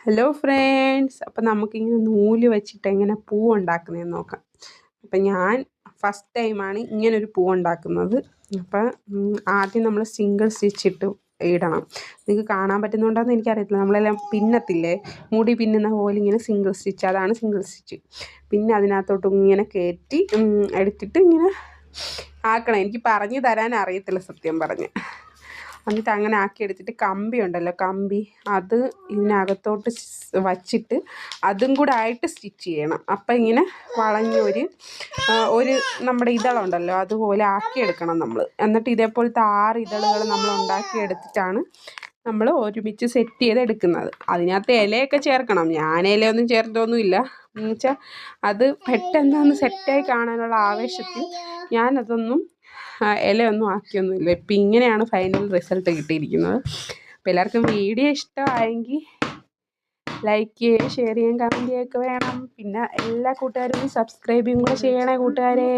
Hello friends, അപ്പം നമുക്കിങ്ങനെ നൂല് വെച്ചിട്ട് എങ്ങനെ പൂവ് ഉണ്ടാക്കുന്നതെന്ന് നോക്കാം. അപ്പം ഞാൻ ഫസ്റ്റ് ടൈമാണ് ഇങ്ങനൊരു പൂവ് ഉണ്ടാക്കുന്നത്. അപ്പം ആദ്യം നമ്മൾ സിംഗിൾ സ്റ്റിച്ച് ഇടണം. നിങ്ങൾക്ക് കാണാൻ പറ്റുന്നുണ്ടോയെന്ന് എനിക്കറിയത്തില്ല. നമ്മളെല്ലാം പിന്നത്തില്ലേ, മുടി പിന്നുന്ന പോലെ ഇങ്ങനെ സിംഗിൾ സ്റ്റിച്ച്, അതാണ് സിംഗിൾ സ്റ്റിച്ച്. പിന്നെ അതിനകത്തോട്ട് ഇങ്ങനെ കയറ്റി എടുത്തിട്ട് ഇങ്ങനെ ആക്കണം. എനിക്ക് പറഞ്ഞു തരാൻ അറിയത്തില്ല സത്യം പറഞ്ഞ്. എന്നിട്ട് അങ്ങനെ ആക്കിയെടുത്തിട്ട് കമ്പി ഉണ്ടല്ലോ, കമ്പി അത് ഇതിനകത്തോട്ട് വച്ചിട്ട് അതും കൂടെ ആയിട്ട് സ്റ്റിച്ച് ചെയ്യണം. അപ്പം ഇങ്ങനെ വളഞ്ഞ ഒരു നമ്മുടെ ഇതളുണ്ടല്ലോ അതുപോലെ ആക്കിയെടുക്കണം നമ്മൾ. എന്നിട്ട് ഇതേപോലത്തെ 6 ഇതളുകൾ നമ്മൾ ഉണ്ടാക്കിയെടുത്തിട്ടാണ് നമ്മൾ ഒരുമിച്ച് സെറ്റ് ചെയ്തെടുക്കുന്നത്. അതിനകത്ത് ഇലയൊക്കെ ചേർക്കണം. ഞാൻ ഇലയൊന്നും ചേർത്തതൊന്നുമില്ല. എന്ന് വെച്ചാൽ അത് പെട്ടെന്ന് സെറ്റായി കാണാനുള്ള ആവേശത്തിൽ ഞാനതൊന്നും ഇലയൊന്നും ആക്കിയൊന്നുമില്ല. ഇപ്പം ഇങ്ങനെയാണ് ഫൈനൽ റിസൾട്ട് കിട്ടിയിരിക്കുന്നത്. അപ്പോൾ എല്ലാവർക്കും വീഡിയോ ഇഷ്ടമായെങ്കിൽ ലൈക്ക് ചെയ്യുകയും ഷെയർ ചെയ്യുകയും കമൻറ്റ് ചെയ്യുകയൊക്കെ വേണം. പിന്നെ എല്ലാ കൂട്ടുകാരും സബ്സ്ക്രൈബും കൂടെ ചെയ്യണേ കൂട്ടുകാരെ.